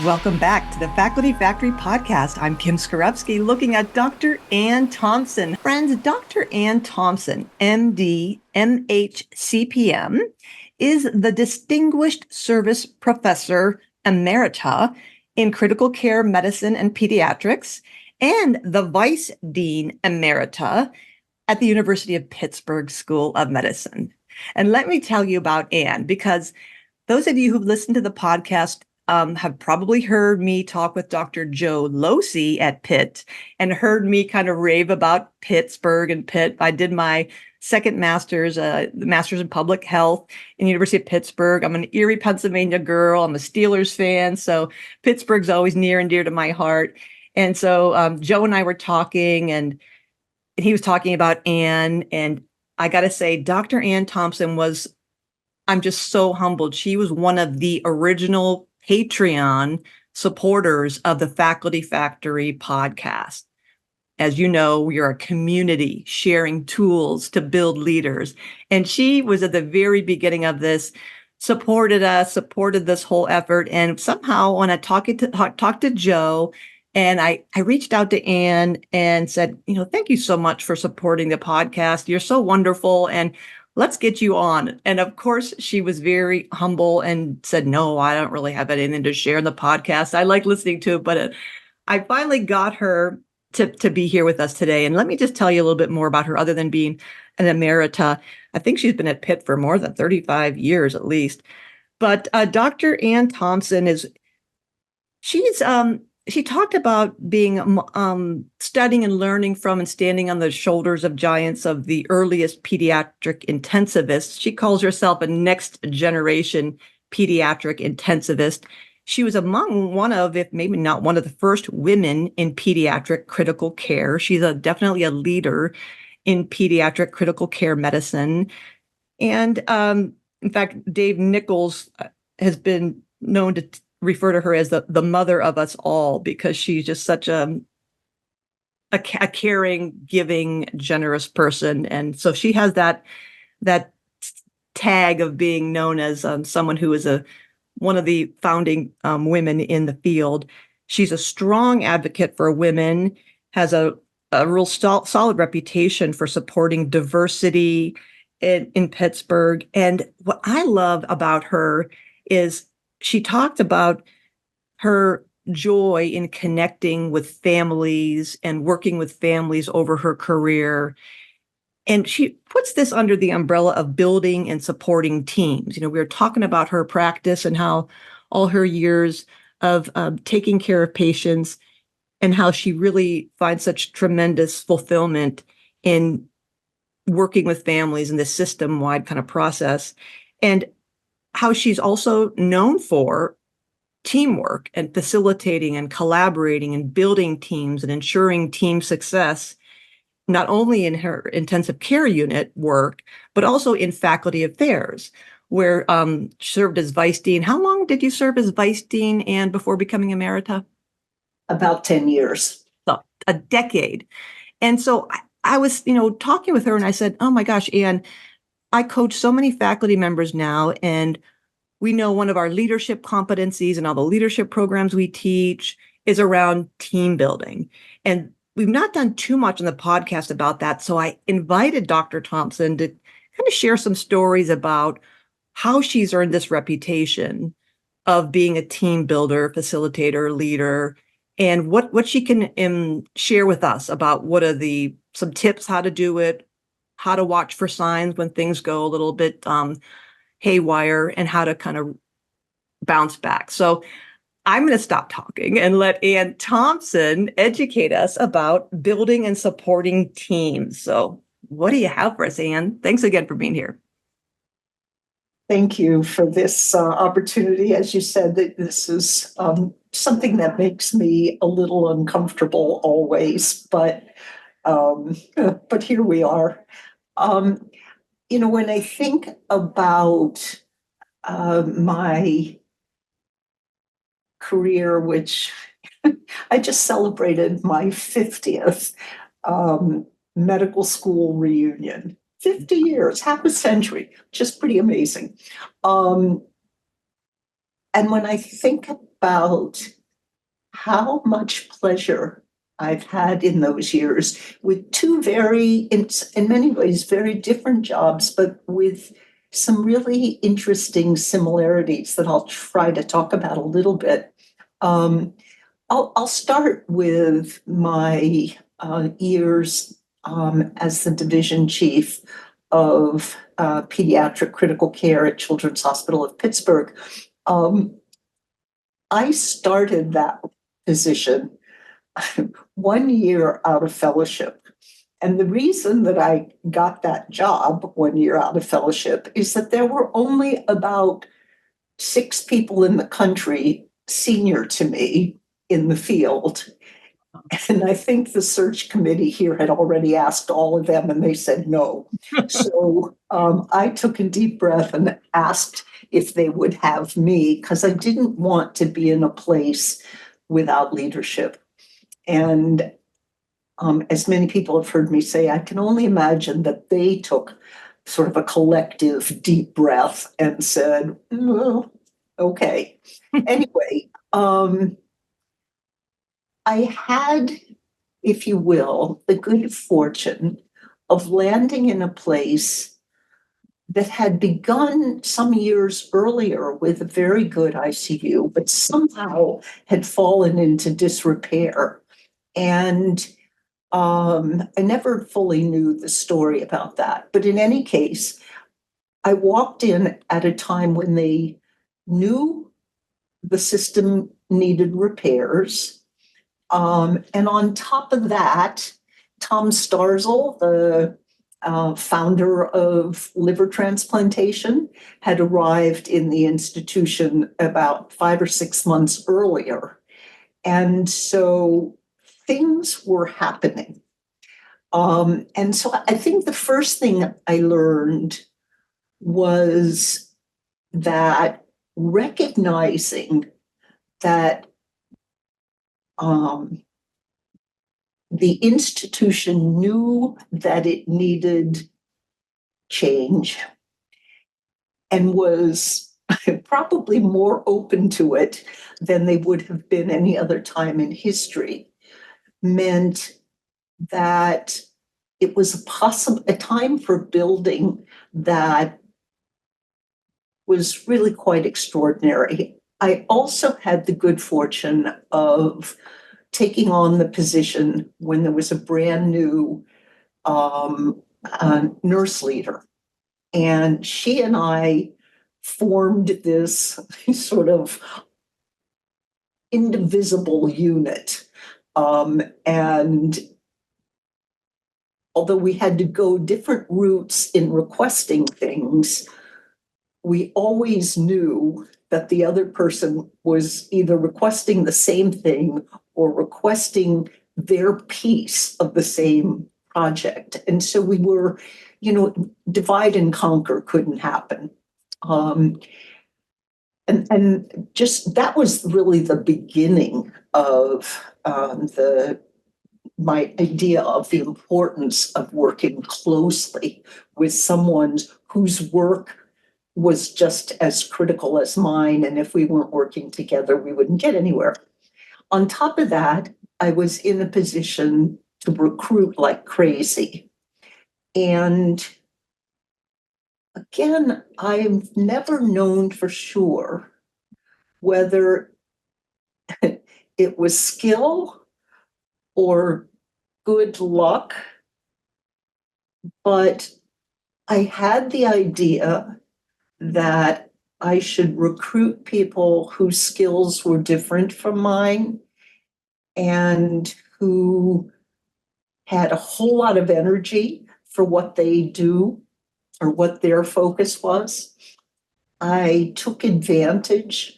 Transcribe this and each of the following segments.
Welcome back to the Faculty Factory podcast. I'm Kim Skarupski looking at Dr. Ann Thompson. Friends, Dr. Ann Thompson, MD, MHCPM, is the Distinguished Service Professor Emerita in Critical Care Medicine and Pediatrics and the Vice Dean Emerita at the University of Pittsburgh School of Medicine. And let me tell you about Ann, because those of you who've listened to the podcast have probably heard me talk with Dr. Joe Losey at Pitt and heard me kind of rave about Pittsburgh and Pitt. I did my second master's, the master's in public health in the University of Pittsburgh. I'm an Erie, Pennsylvania girl. I'm a Steelers fan. So Pittsburgh's always near and dear to my heart. And so Joe and I were talking and he was talking about Ann. And I got to say, Dr. Ann Thompson I'm just so humbled. She was one of the original Patreon supporters of the Faculty Factory podcast. As you know, we are a community sharing tools to build leaders. And she was at the very beginning of this, supported us, supported this whole effort. And somehow when I talked to Joe, and I reached out to Ann and said, thank you so much for supporting the podcast. You're so wonderful. And let's get you on. And of course, she was very humble and said, no, I don't really have anything to share in the podcast. I like listening to it, but I finally got her to be here with us today. And let me just tell you a little bit more about her, other than being an emerita. I think she's been at Pitt for more than 35 years at least. But Dr. Ann Thompson she talked about being studying and learning from and standing on the shoulders of giants of the earliest pediatric intensivists. She calls herself a next generation pediatric intensivist. She was among one of, if maybe not one of the first women in pediatric critical care. She's definitely a leader in pediatric critical care medicine. And in fact, Dave Nichols has been known to refer to her as the mother of us all, because she's just such a caring, giving, generous person. And so she has that tag of being known as someone who is one of the founding women in the field. She's a strong advocate for women, has a real solid reputation for supporting diversity in Pittsburgh. And what I love about her is she talked about her joy in connecting with families and working with families over her career. And she puts this under the umbrella of building and supporting teams. We were talking about her practice and how all her years of taking care of patients and how she really finds such tremendous fulfillment in working with families in this system-wide kind of process. And how she's also known for teamwork and facilitating and collaborating and building teams and ensuring team success, not only in her intensive care unit work, but also in faculty affairs, where served as vice dean. How long did you serve as vice dean, and before becoming emerita? About 10 years. So, a decade. And so I was, talking with her and I said, oh my gosh, Ann, I coach so many faculty members now, and we know one of our leadership competencies and all the leadership programs we teach is around team building. And we've not done too much on the podcast about that. So I invited Dr. Thompson to kind of share some stories about how she's earned this reputation of being a team builder, facilitator, leader, and what she can share with us about what are some tips how to do it, how to watch for signs when things go a little bit haywire, and how to kind of bounce back. So I'm going to stop talking and let Ann Thompson educate us about building and supporting teams. So what do you have for us, Ann? Thanks again for being here. Thank you for this opportunity. As you said, that this is something that makes me a little uncomfortable always, but here we are. When I think about my career, which I just celebrated my 50th medical school reunion. 50 years, half a century, just pretty amazing. And when I think about how much pleasure I've had in those years with two in many ways, very different jobs, but with some really interesting similarities that I'll try to talk about a little bit. Um, I'll start with my years as the division chief of pediatric critical care at Children's Hospital of Pittsburgh. Um, I started that position 1 year out of fellowship. And the reason that I got that job 1 year out of fellowship is that there were only about 6 people in the country senior to me in the field. And I think the search committee here had already asked all of them, and they said no. So I took a deep breath and asked if they would have me, because I didn't want to be in a place without leadership. And as many people have heard me say, I can only imagine that they took sort of a collective deep breath and said, well, okay. Anyway, I had, if you will, the good fortune of landing in a place that had begun some years earlier with a very good ICU, but somehow had fallen into disrepair. And I never fully knew the story about that. But in any case, I walked in at a time when they knew the system needed repairs. And on top of that, Tom Starzl, the founder of liver transplantation, had arrived in the institution about 5 or 6 months earlier. And so things were happening. And so I think the first thing I learned was that recognizing that the institution knew that it needed change and was probably more open to it than they would have been any other time in history, meant that it was a time for building that was really quite extraordinary. I also had the good fortune of taking on the position when there was a brand new nurse leader. And she and I formed this sort of indivisible unit. And although we had to go different routes in requesting things, we always knew that the other person was either requesting the same thing or requesting their piece of the same project. And so we were, divide and conquer couldn't happen. And just that was really the beginning of my idea of the importance of working closely with someone whose work was just as critical as mine. And if we weren't working together, we wouldn't get anywhere. On top of that, I was in a position to recruit like crazy. And again, I've never known for sure whether it was skill or good luck, but I had the idea that I should recruit people whose skills were different from mine and who had a whole lot of energy for what they do or what their focus was. I took advantage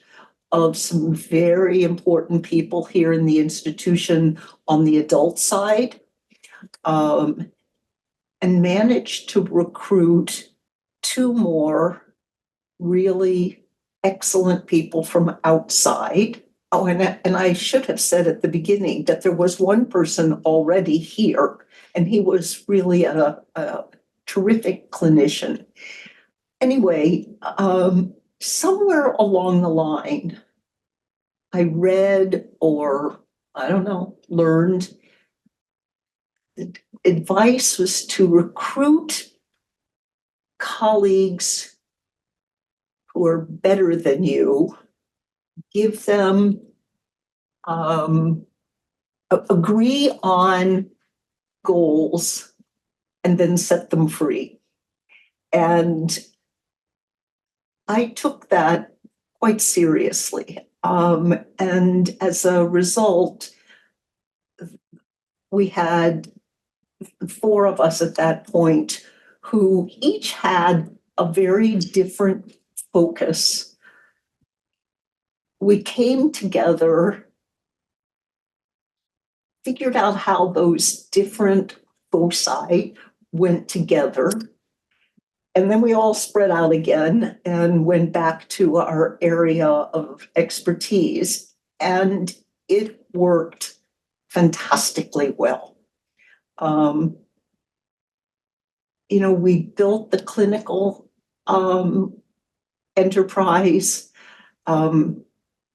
of some very important people here in the institution on the adult side, and managed to recruit 2 more really excellent people from outside. Oh, and I should have said at the beginning that there was one person already here, and he was really a terrific clinician. Anyway, somewhere along the line, I read or, I don't know, learned that advice was to recruit colleagues who are better than you, give them, agree on goals, and then set them free. And I took that quite seriously. And as a result, we had 4 of us at that point who each had a very different focus. We came together, figured out how those different foci went together, and then we all spread out again and went back to our area of expertise, and it worked fantastically well. We built the clinical enterprise.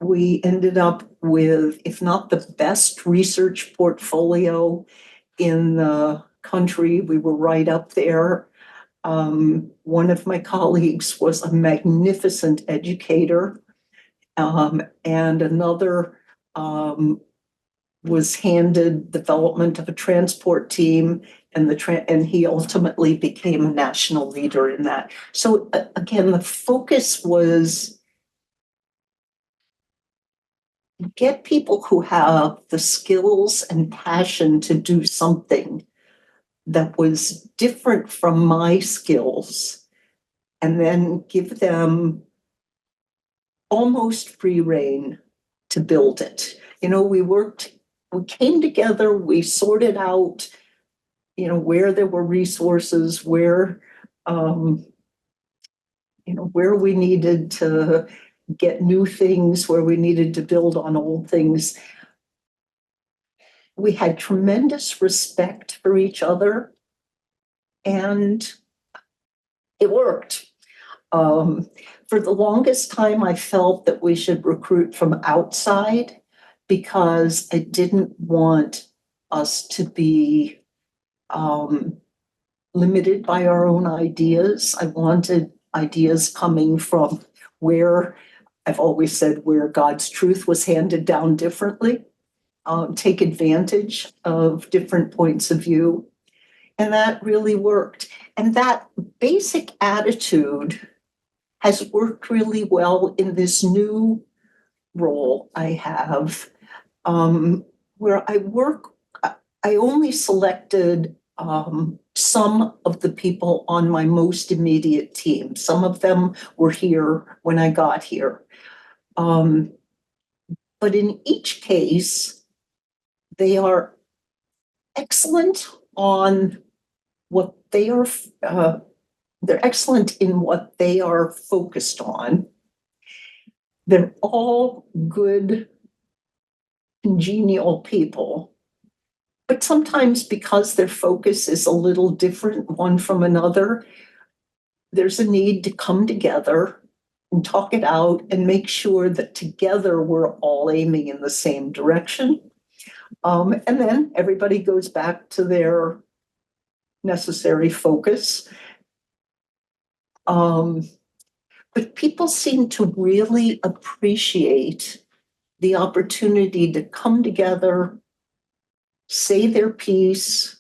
We ended up with, if not the best research portfolio in the country, we were right up there. One of my colleagues was a magnificent educator, and another was handed development of a transport team, and he ultimately became a national leader in that. So again, the focus was get people who have the skills and passion to do something that was different from my skills, and then give them almost free rein to build it. We came together, we sorted out, where there were resources, where we needed to get new things, where we needed to build on old things. We had tremendous respect for each other, and it worked. For the longest time, I felt that we should recruit from outside because I didn't want us to be limited by our own ideas. I wanted ideas coming from where, I've always said, where God's truth was handed down differently, take advantage of different points of view. And that really worked. And that basic attitude has worked really well in this new role I have, where I work. I only selected some of the people on my most immediate team. Some of them were here when I got here. But in each case, they are excellent on what they are, they're excellent in what they are focused on. They're all good, congenial people. But sometimes because their focus is a little different one from another, there's a need to come together and talk it out and make sure that together we're all aiming in the same direction. And then everybody goes back to their necessary focus. But people seem to really appreciate the opportunity to come together, say their piece,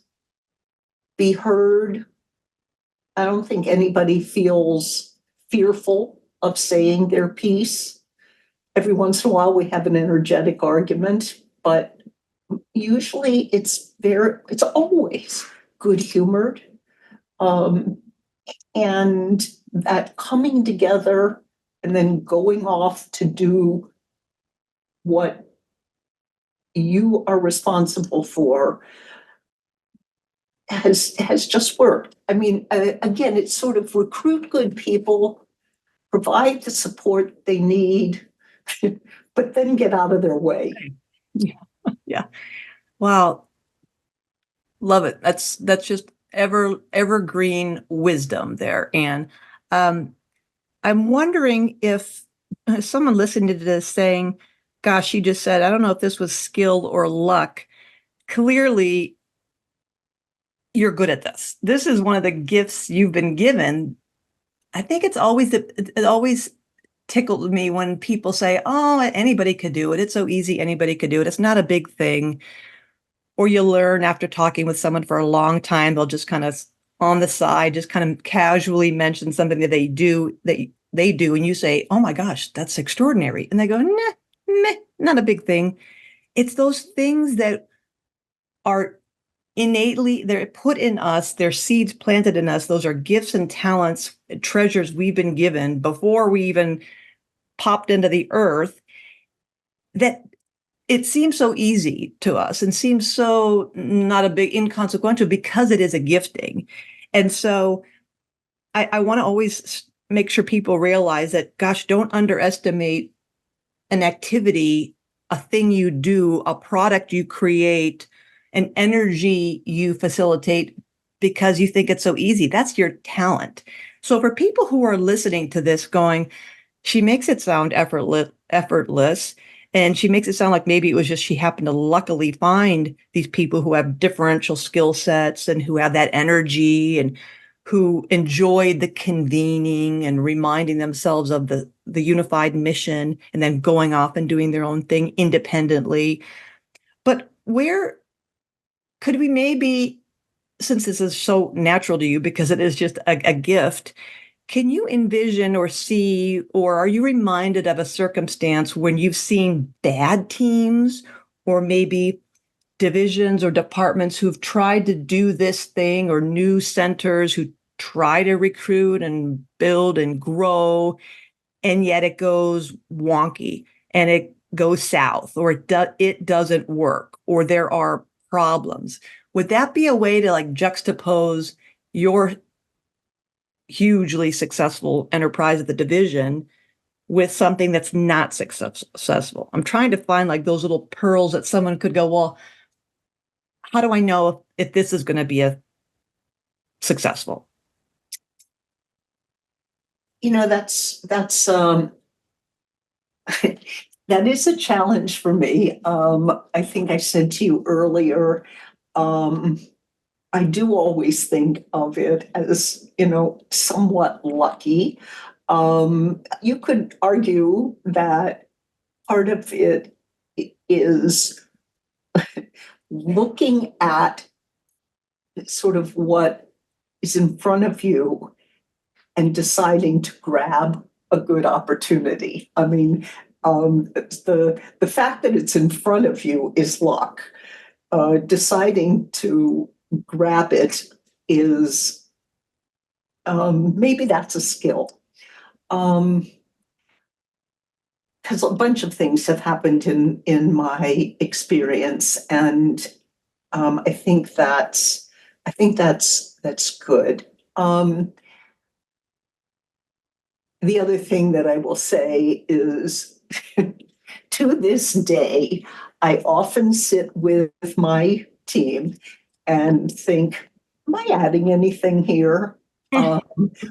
be heard. I don't think anybody feels fearful of saying their piece. Every once in a while we have an energetic argument, but usually it's always good humored. And that coming together and then going off to do what you are responsible for has just worked. I mean, again, it's sort of recruit good people, provide the support they need, but then get out of their way. Yeah. Wow. Love it. That's just evergreen wisdom there. And I'm wondering if someone listening to this saying, gosh, she just said, I don't know if this was skill or luck. Clearly, you're good at this. This is one of the gifts you've been given. I think it always tickled me when people say, oh, anybody could do it. It's so easy. Anybody could do it. It's not a big thing. Or you learn after talking with someone for a long time, they'll just kind of on the side, just kind of casually mention something that they do. And you say, oh my gosh, that's extraordinary. And they go, nah, meh, not a big thing. It's those things that are innately, they're put in us, they're seeds planted in us. Those are gifts and talents, treasures we've been given before we even popped into the earth, that it seems so easy to us and seems so not a big inconsequential because it is a gifting. And so I want to always make sure people realize that, gosh, don't underestimate an activity, a thing you do, a product you create, an energy you facilitate because you think it's so easy. That's your talent. So for people who are listening to this going, she makes it sound effortless, and she makes it sound like maybe it was just she happened to luckily find these people who have differential skill sets and who have that energy and who enjoyed the convening and reminding themselves of the unified mission and then going off and doing their own thing independently. But where could we maybe, since this is so natural to you because it is just a gift, can you envision or see, or are you reminded of a circumstance when you've seen bad teams or maybe divisions or departments who've tried to do this thing, or new centers who try to recruit and build and grow, and yet it goes wonky and it goes south, or it doesn't work, or there are problems? Would that be a way to like juxtapose your hugely successful enterprise at the division with something that's not successful? I'm trying to find like those little pearls that someone could go, well, how do I know if this is going to be a successful? That's that is a challenge for me. I think I said to you earlier, I do always think of it as, somewhat lucky. You could argue that part of it is looking at sort of what is in front of you and deciding to grab a good opportunity. I mean, the fact that it's in front of you is luck. Deciding to grab it is maybe that's a skill. Because a bunch of things have happened in my experience, and I think that's good. The other thing that I will say is, to this day, I often sit with my team and think, am I adding anything here?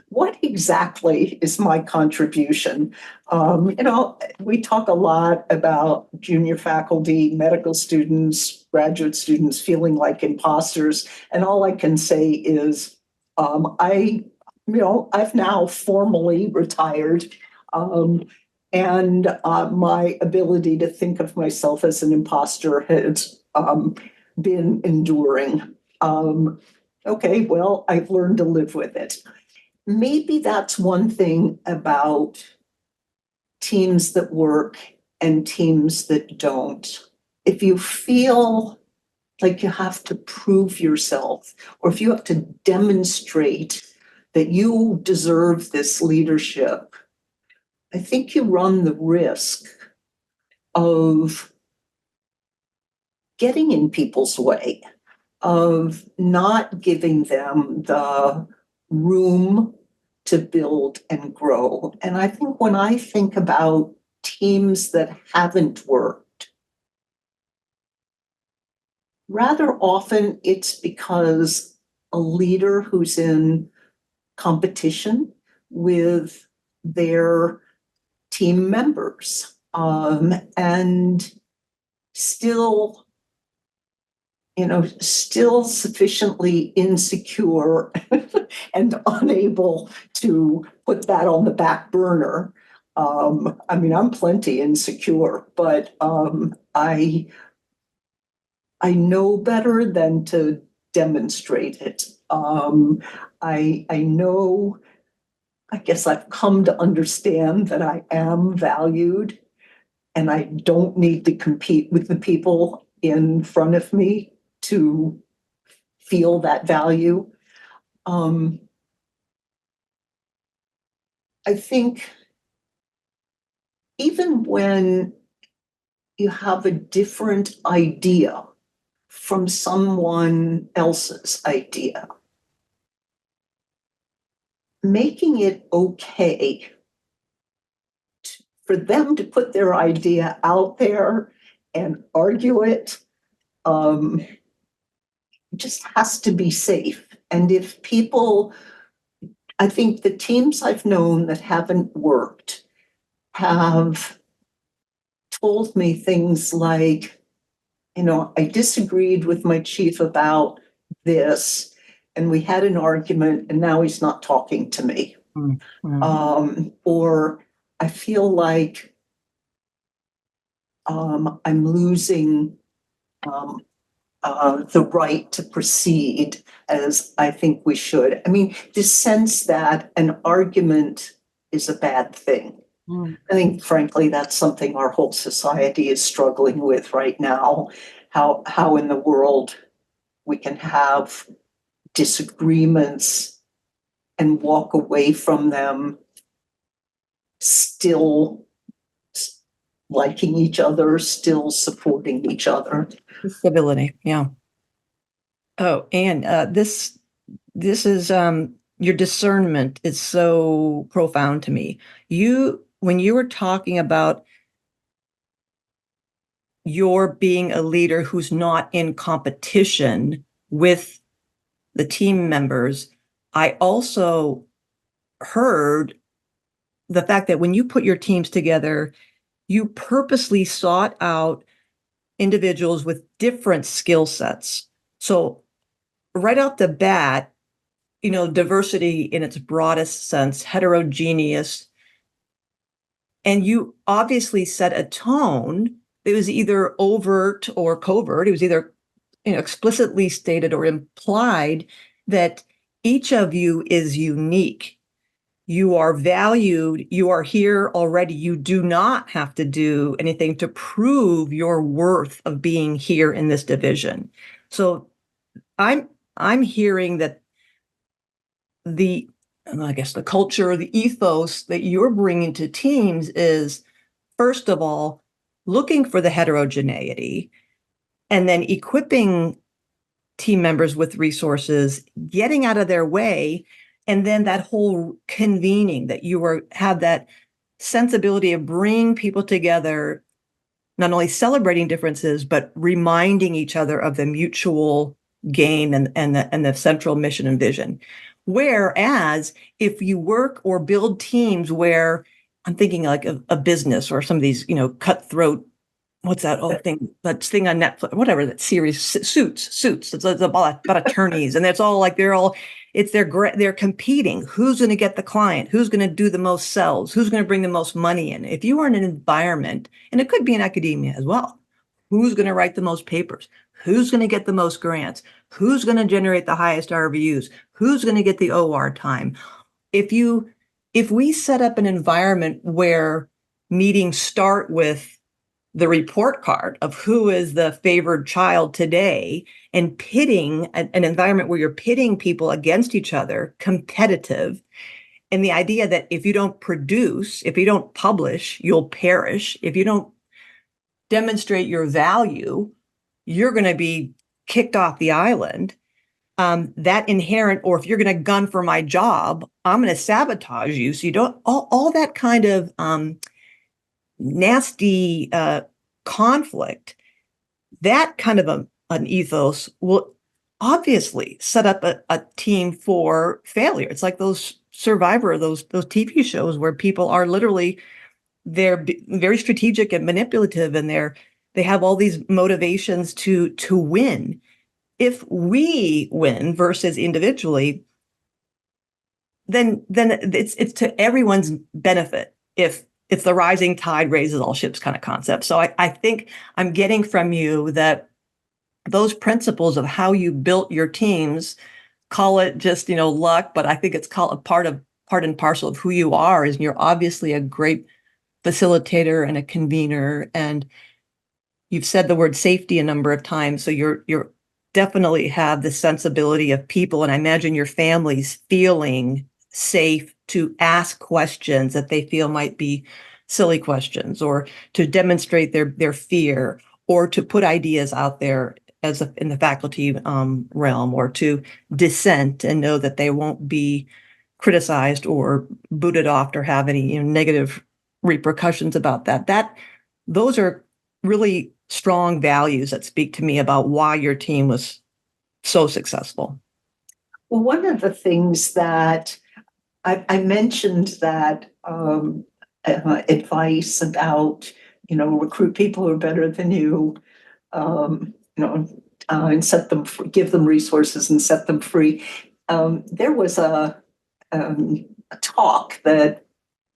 What exactly is my contribution? We talk a lot about junior faculty, medical students, graduate students feeling like imposters. And all I can say is, I've now formally retired. And my ability to think of myself as an imposter has been enduring. Okay, well, I've learned to live with it. Maybe that's one thing about teams that work and teams that don't. If you feel like you have to prove yourself, or if you have to demonstrate that you deserve this leadership, I think you run the risk of getting in people's way, of not giving them the room to build and grow. And I think when I think about teams that haven't worked, rather often it's because a leader who's in competition with their team members, and still, still sufficiently insecure and unable to put that on the back burner. I mean, I'm plenty insecure, but I know better than to demonstrate it. I know, I guess I've come to understand that I am valued and I don't need to compete with the people in front of me to feel that value. I think even when you have a different idea from someone else's idea, making it okay for them to put their idea out there and argue it, just has to be safe. And if people, I think the teams I've known that haven't worked have told me things like, I disagreed with my chief about this, and we had an argument, and now he's not talking to me. Or I feel like I'm losing the right to proceed as I think we should. I mean, this sense that an argument is a bad thing. I think, frankly, that's something our whole society is struggling with right now. How in the world we can have disagreements and walk away from them still liking each other, still supporting each other. Stability, yeah. Oh, and this is your discernment is so profound to me. When you were talking about your being a leader who's not in competition with the team members, I also heard the fact that when you put your teams together, you purposely sought out individuals with different skill sets. So right off the bat, diversity in its broadest sense, heterogeneous, and you obviously set a tone. It was either overt or covert. It was either explicitly stated or implied that each of you is unique. You are valued. You are here already. You do not have to do anything to prove your worth of being here in this division. So I'm hearing that I guess the culture, the ethos that you're bringing to teams is, first of all, looking for the heterogeneity and then equipping team members with resources, getting out of their way, and then that whole convening that have that sensibility of bringing people together, not only celebrating differences, but reminding each other of the mutual gain and the central mission and vision. Whereas if you work or build teams where, I'm thinking like a business or some of these, cutthroat, what's that thing on Netflix, whatever that series, Suits. It's about attorneys, and it's all like they're competing. Who's going to get the client? Who's going to do the most sales? Who's going to bring the most money in? If you are in an environment, and it could be in academia as well, who's going to write the most papers? Who's going to get the most grants? Who's going to generate the highest RVUs? Who's going to get the OR time? If we set up an environment where meetings start with the report card of who is the favored child today, and pitting an environment where you're pitting people against each other, competitive, and the idea that if you don't produce, if you don't publish, you'll perish. If you don't demonstrate your value, you're going to be kicked off the island. That inherent, or if you're going to gun for my job, I'm going to sabotage you. So you don't, all that kind of nasty conflict, that kind of an ethos will obviously set up a team for failure. It's like those survivor of those TV shows where people are literally, very strategic and manipulative, and they have all these motivations to win. If we win versus individually, then it's to everyone's benefit. If it's the rising tide raises all ships kind of concept. So I think I'm getting from you that those principles of how you built your teams, call it just, luck, but I think it's called a part and parcel of who you are. Is you're obviously a great facilitator and a convener, and you've said the word safety a number of times. So you're definitely have the sensibility of people, and I imagine your families feeling safe to ask questions that they feel might be silly questions, or to demonstrate their fear, or to put ideas out there in the faculty realm, or to dissent and know that they won't be criticized or booted off or have any negative repercussions about that. Those are really strong values that speak to me about why your team was so successful. Well, one of the things that I mentioned that advice about, recruit people who are better than you, and give them resources and set them free. There was a talk that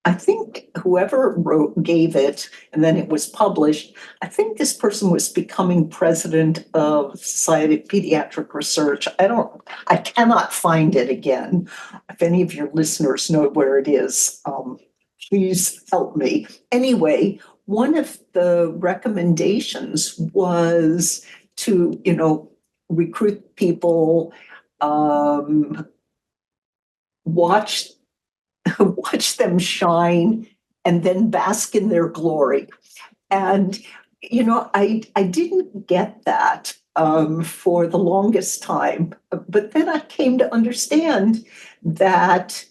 I think whoever gave it, and then it was published. I think this person was becoming president of the Society of Pediatric Research. I cannot find it again. If any of your listeners know where it is, please help me. Anyway, one of the recommendations was to, recruit people, watch them shine, and then bask in their glory. And, I didn't get that for the longest time. But then I came to understand that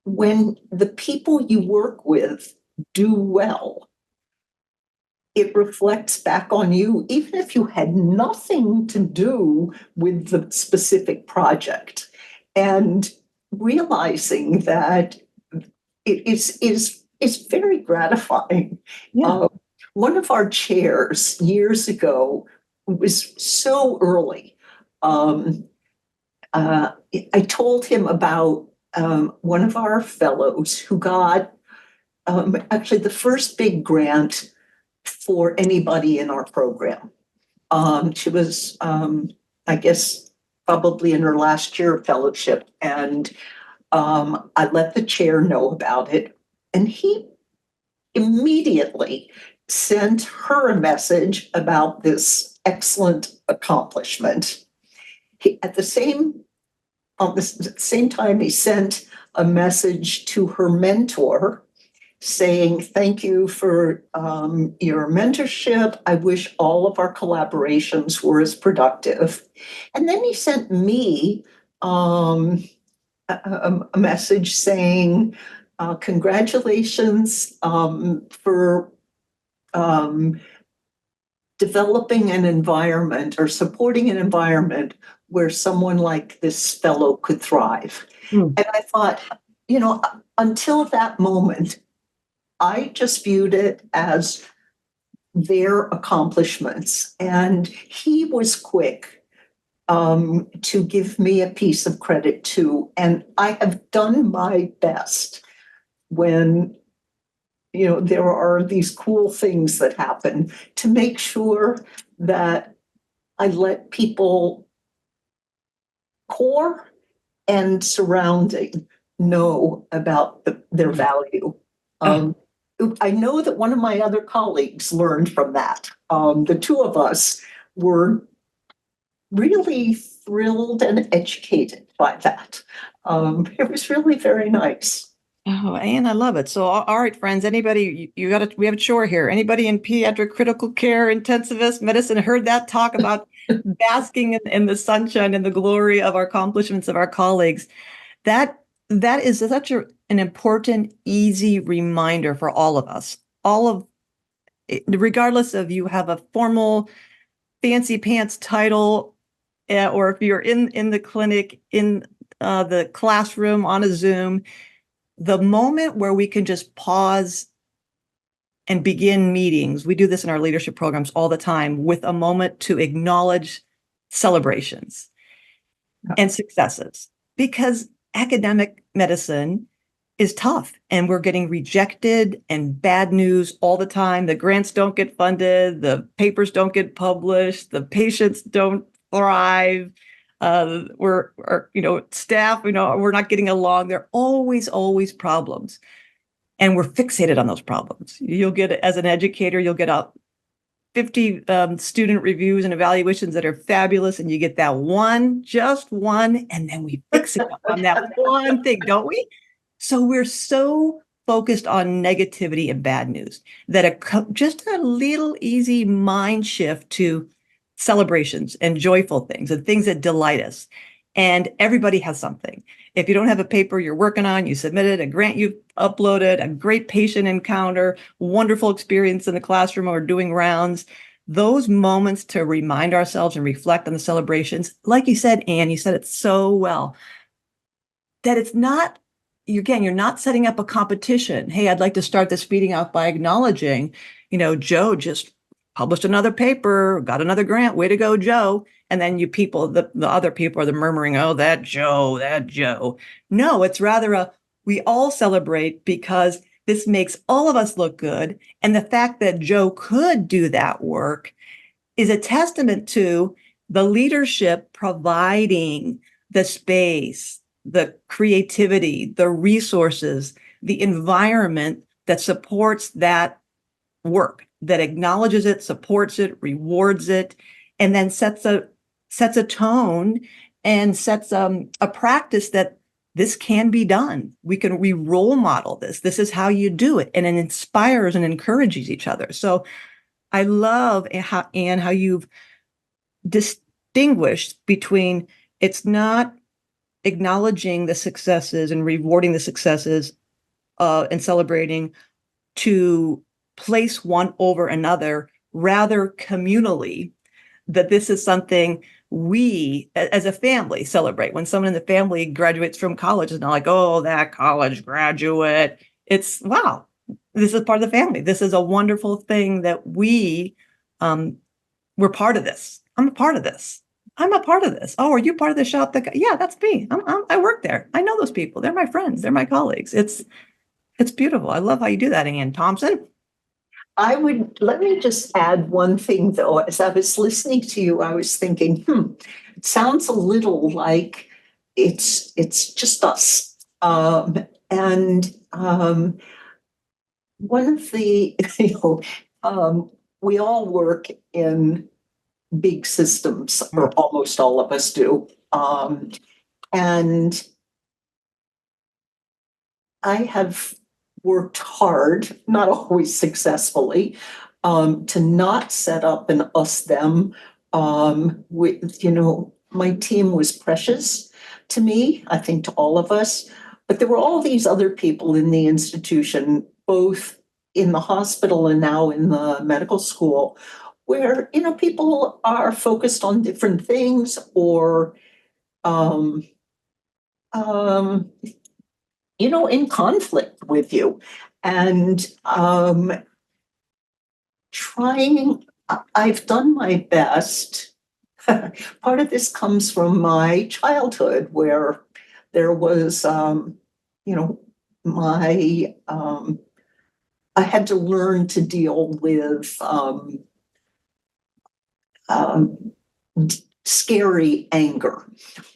when the people you work with do well, it reflects back on you, even if you had nothing to do with the specific project. And realizing that it is very gratifying. Yeah. One of our chairs years ago was so early. I told him about one of our fellows who got actually the first big grant for anybody in our program. She was, I guess, probably in her last year of fellowship, and I let the chair know about it, and he immediately sent her a message about this excellent accomplishment. At the same time, he sent a message to her mentor saying, "Thank you for your mentorship. I wish all of our collaborations were as productive." And then he sent me a message saying, "Congratulations for developing an environment or supporting an environment where someone like this fellow could thrive." Mm. And I thought, until that moment, I just viewed it as their accomplishments. And he was quick to give me a piece of credit too. And I have done my best when, there are these cool things that happen to make sure that I let people core and surrounding know about their value. I know that one of my other colleagues learned from that. The two of us were really thrilled and educated by that. It was really very nice. Oh, Ann, I love it. So, all right, friends, anybody, we have a chore here. Anybody in pediatric critical care, intensivist medicine heard that talk about basking in the sunshine and the glory of our accomplishments of our colleagues? That is such an important, easy reminder for all of us. Regardless of you have a formal fancy pants title, or if you're in the clinic, in the classroom, on a Zoom, the moment where we can just pause and begin meetings. We do this in our leadership programs all the time with a moment to acknowledge celebrations and successes, because academic medicine is tough and we're getting rejected and bad news all the time. The grants don't get funded, the papers don't get published, the patients don't thrive. Staff, we're not getting along. There are always problems. And we're fixated on those problems. You'll get, as an educator, you'll get 50 student reviews and evaluations that are fabulous, and you get that one, just one, and then we fixate on that one thing, don't we? So we're so focused on negativity and bad news that just a little easy mind shift to celebrations and joyful things and things that delight us. And everybody has something. If you don't have a paper you're working on, you submitted, a grant you've uploaded, a great patient encounter, wonderful experience in the classroom or doing rounds, those moments to remind ourselves and reflect on the celebrations, like you said, Ann, you said it so well, that it's not, you're not setting up a competition. Hey, I'd like to start this meeting off by acknowledging, Joe just published another paper, got another grant, way to go, Joe. And then the other people are murmuring, oh, that Joe. No, it's rather we all celebrate because this makes all of us look good. And the fact that Joe could do that work is a testament to the leadership providing the space, the creativity, the resources, the environment that supports that work, that acknowledges it, supports it, rewards it, and then sets a tone and sets a practice that this can be done. We role model this. This is how you do it. And it inspires and encourages each other. So I love, Ann, how you've distinguished between, it's not acknowledging the successes and rewarding the successes and celebrating to place one over another, rather communally, that this is something we as a family celebrate. When someone in the family graduates from college, it's not like, oh, that college graduate. It's, wow, this is part of the family. This is a wonderful thing that we're part of this. I'm a part of this. I'm a part of this. Oh, are you part of the shop? Yeah, that's me. I work there. I know those people. They're my friends. They're my colleagues. It's beautiful. I love how you do that, Ann Thompson. Let me just add one thing though. As I was listening to you, I was thinking, it sounds a little like it's just us. And one of the, we all work in big systems, or almost all of us do. And I have worked hard, not always successfully, to not set up an us-them. My team was precious to me, I think to all of us, but there were all these other people in the institution, both in the hospital and now in the medical school, where, people are focused on different things or, in conflict with you. And I've done my best. Part of this comes from my childhood where there was, I had to learn to deal with scary anger.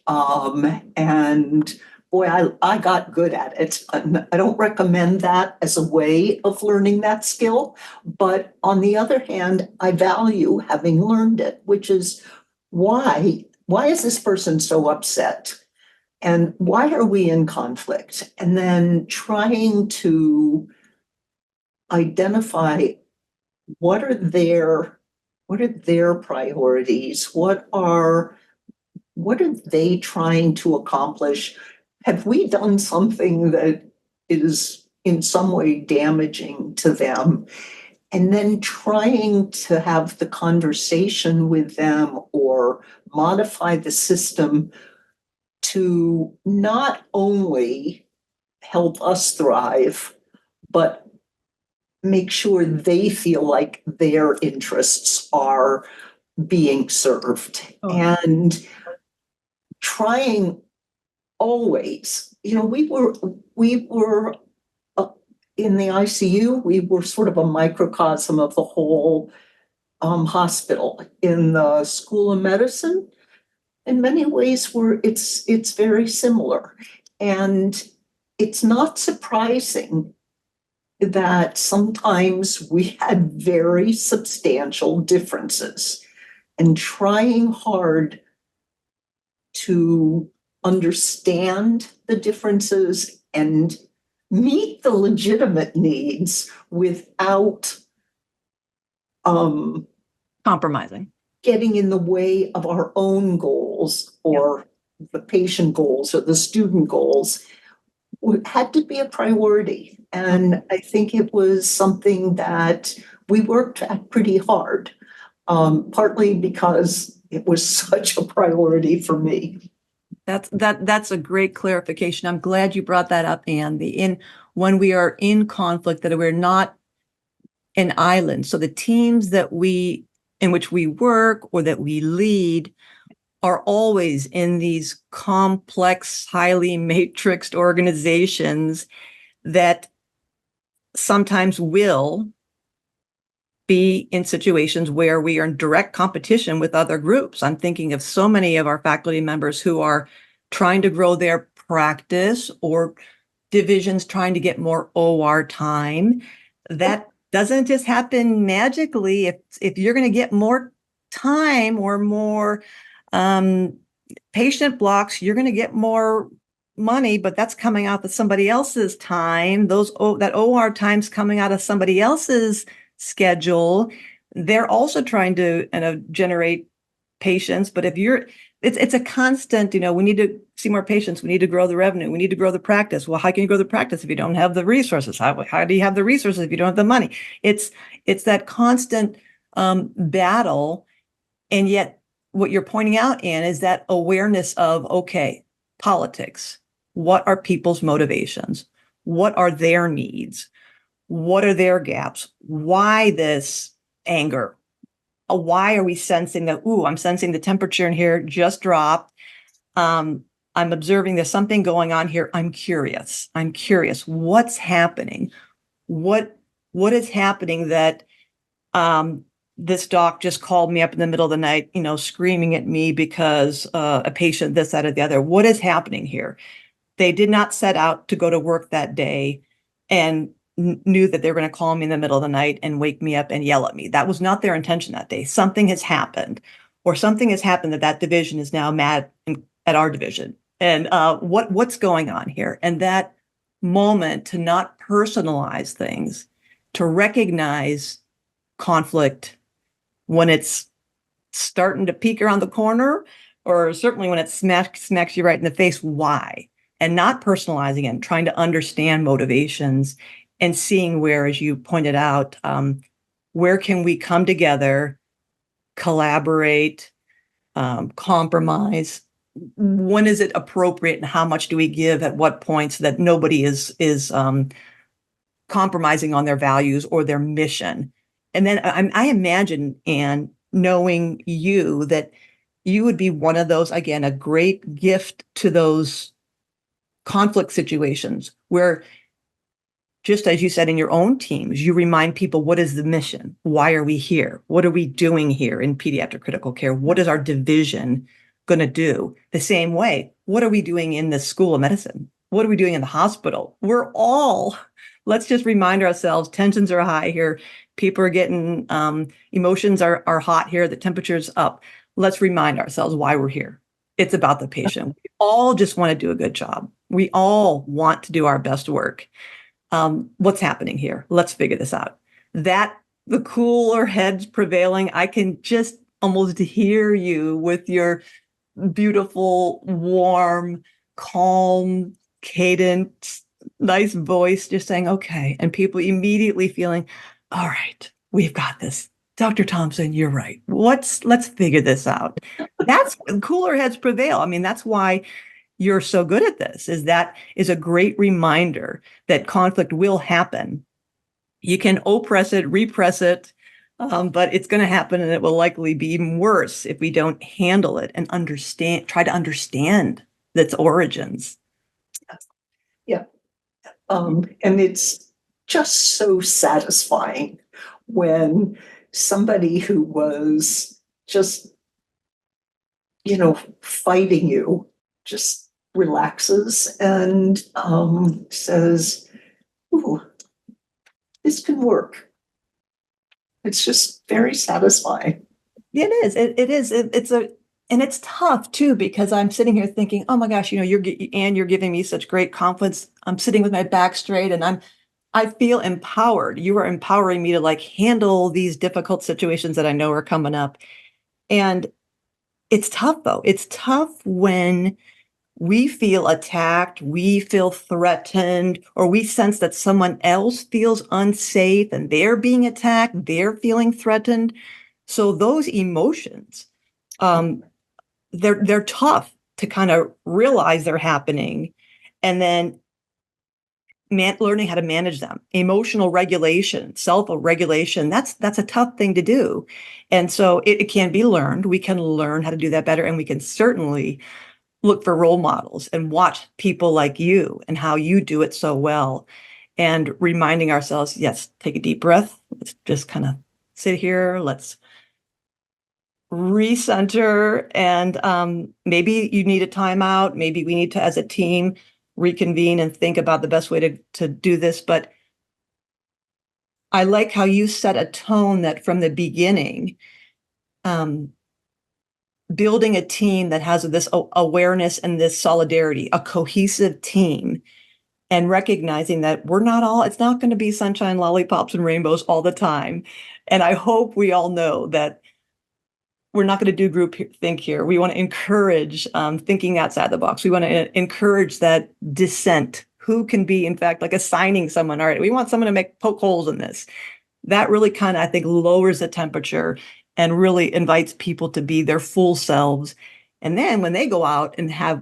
And boy, I got good at it. I don't recommend that as a way of learning that skill. But on the other hand, I value having learned it, which is why is this person so upset? And why are we in conflict? And then trying to identify what are their priorities? What are they trying to accomplish? Have we done something that is in some way damaging to them? And then trying to have the conversation with them or modify the system to not only help us thrive, but make sure they feel like their interests are being served. Oh. And trying always, we were in the ICU, we were sort of a microcosm of the whole hospital. In the School of Medicine, in many ways, it's very similar. And it's not surprising that sometimes we had very substantial differences, and trying hard to understand the differences and meet the legitimate needs without Compromising. getting in the way of our own goals or the patient goals or the student goals had to be a priority. And I think it was something that we worked at pretty hard, partly because it was such a priority for me. That's a great clarification. I'm glad you brought that up, Ann. When we are in conflict, that we're not an island. So the teams in which we work or that we lead are always in these complex, highly matrixed organizations that sometimes will be in situations where we are in direct competition with other groups. I'm thinking of so many of our faculty members who are trying to grow their practice, or divisions trying to get more OR time. That doesn't just happen magically. If you're going to get more time or more patient blocks, you're going to get more money, but that's coming out of somebody else's time. That OR time's coming out of somebody else's schedule. They're also trying to generate patients, but it's a constant, we need to see more patients. We need to grow the revenue. We need to grow the practice. Well, how can you grow the practice if you don't have the resources? How do you have the resources if you don't have the money? It's that constant battle. And yet what you're pointing out, Ann, is that awareness of, okay, politics. What are people's motivations? What are their needs? What are their gaps? Why this anger? Why are we sensing that, I'm sensing the temperature in here just dropped. I'm observing there's something going on here. I'm curious. What's happening? What is happening that this doc just called me up in the middle of the night, screaming at me because a patient, this, that, or the other. What is happening here? They did not set out to go to work that day and knew that they were going to call me in the middle of the night and wake me up and yell at me. That was not their intention that day. Something has happened, or something has happened that division is now mad at our division. And what's going on here? And that moment to not personalize things, to recognize conflict when it's starting to peek around the corner, or certainly when it smacks you right in the face. Why? And not personalizing it, and trying to understand motivations and seeing where, as you pointed out, where can we come together, collaborate, compromise? When is it appropriate, and how much do we give at what point, so that nobody is compromising on their values or their mission? And then I imagine, Ann, knowing you, that you would be one of those, again, a great gift to those conflict situations where, just as you said in your own teams, you remind people, what is the mission? Why are we here? What are we doing here in pediatric critical care? What is our division going to do? The same way, what are we doing in the School of Medicine? What are we doing in the hospital? Let's just remind ourselves, tensions are high here. People are getting, emotions are hot here. The temperature's up. Let's remind ourselves why we're here. It's about the patient. We all just want to do a good job. We all want to do our best work. What's happening here? Let's figure this out. The cooler heads prevailing. I can just almost hear you with your beautiful, warm, calm, cadent, nice voice, just saying, okay. And people immediately feeling, all right, we've got this. Dr. Thompson, you're right. Let's figure this out. That's cooler heads prevail. I mean, that's why you're so good at this, is that is a great reminder that conflict will happen. You can oppress it, repress it, but it's going to happen, and it will likely be even worse if we don't handle it and try to understand its origins. Yeah. And it's just so satisfying when somebody who was just, fighting you just relaxes and says, "Ooh, this can work." It's just very satisfying. It is. It is. And it's tough too, because I'm sitting here thinking, oh my gosh, you're giving me such great confidence. I'm sitting with my back straight, and I feel empowered. You are empowering me to like handle these difficult situations that I know are coming up. And it's tough though. It's tough when we feel attacked, we feel threatened, or we sense that someone else feels unsafe and they're being attacked, they're feeling threatened. So those emotions, they're tough to kind of realize they're happening, and then learning how to manage them. Emotional regulation, self-regulation, that's a tough thing to do. And so it can be learned. We can learn how to do that better, and we can certainly look for role models and watch people like you and how you do it so well, and reminding ourselves, yes, take a deep breath. Let's just kind of sit here. Let's recenter. And maybe you need a timeout. Maybe we need to, as a team, reconvene and think about the best way to do this. But I like how you set a tone that from the beginning, building a team that has this awareness and this solidarity, a cohesive team, and recognizing that it's not going to be sunshine, lollipops, and rainbows all the time. And I hope we all know that we're not going to do group think here. We want to encourage thinking outside the box. We want to encourage that dissent. Who can be, in fact, like assigning someone, all right, we want someone to poke holes in this. That really kind of, I think, lowers the temperature and really invites people to be their full selves. And then when they go out and have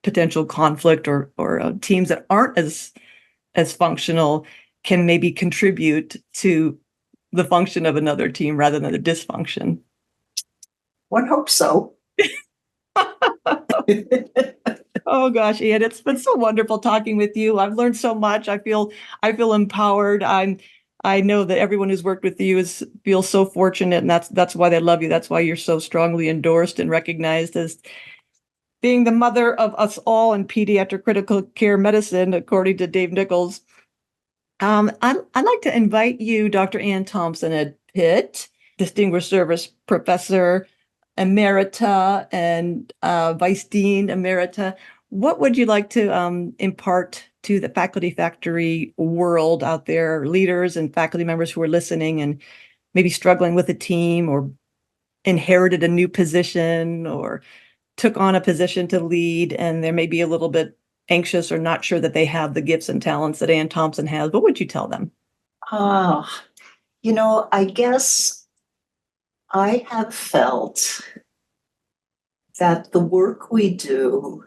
potential conflict or teams that aren't as functional, can maybe contribute to the function of another team rather than the dysfunction. One hopes so. Oh gosh, Ann, it's been so wonderful talking with you. I've learned so much. I feel empowered. I know that everyone who's worked with you feels so fortunate, and that's why they love you. That's why you're so strongly endorsed and recognized as being the mother of us all in pediatric critical care medicine, according to Dave Nichols. I'd like to invite you, Dr. Ann Thompson at Pitt, Distinguished Service Professor Emerita and Vice Dean Emerita. What would you like to impart to the Faculty Factory world out there, leaders and faculty members who are listening and maybe struggling with a team, or inherited a new position, or took on a position to lead, and they're maybe a little bit anxious or not sure that they have the gifts and talents that Ann Thompson has? What would you tell them? I guess I have felt that the work we do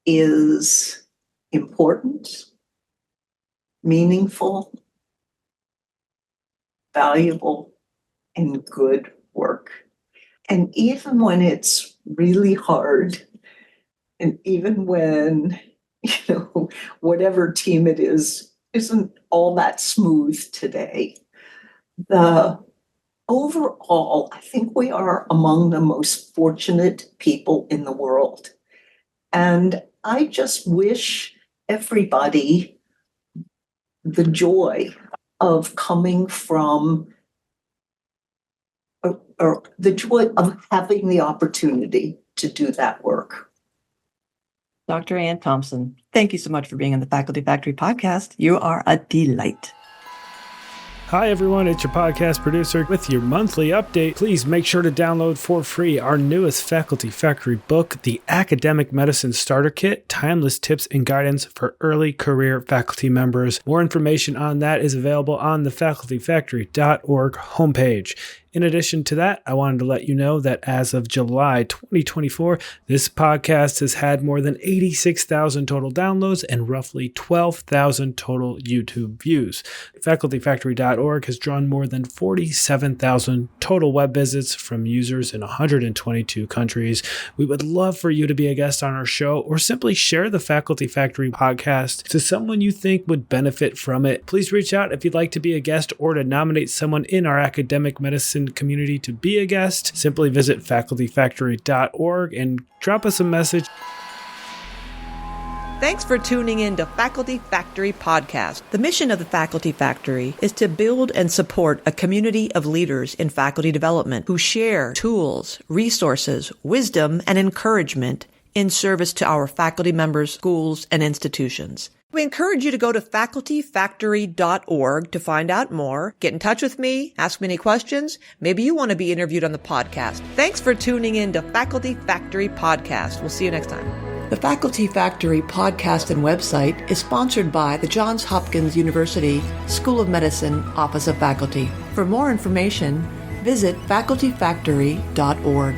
is important, meaningful, valuable, and good work. And even when it's really hard, and even when, whatever team it is isn't all that smooth today, overall, I think we are among the most fortunate people in the world. And I just wish everybody the joy of coming from, or the joy of having the opportunity to do that work. Dr. Ann Thompson, thank you so much for being on the Faculty Factory podcast. You are a delight. Hi everyone, it's your podcast producer with your monthly update. Please make sure to download for free our newest Faculty Factory book, The Academic Medicine Starter Kit, Timeless Tips and Guidance for Early Career Faculty Members. More information on that is available on the facultyfactory.org homepage. In addition to that, I wanted to let you know that as of July 2024, this podcast has had more than 86,000 total downloads and roughly 12,000 total YouTube views. Facultyfactory.org has drawn more than 47,000 total web visits from users in 122 countries. We would love for you to be a guest on our show or simply share the Faculty Factory podcast to someone you think would benefit from it. Please reach out if you'd like to be a guest or to nominate someone in our academic medicine community to be a guest. Simply visit facultyfactory.org and drop us a message. Thanks for tuning in to Faculty Factory Podcast. The mission of the Faculty Factory is to build and support a community of leaders in faculty development who share tools, resources, wisdom, and encouragement in service to our faculty members, schools, and institutions. We encourage you to go to facultyfactory.org to find out more. Get in touch with me, ask me any questions. Maybe you want to be interviewed on the podcast. Thanks for tuning in to Faculty Factory Podcast. We'll see you next time. The Faculty Factory podcast and website is sponsored by the Johns Hopkins University School of Medicine Office of Faculty. For more information, visit facultyfactory.org.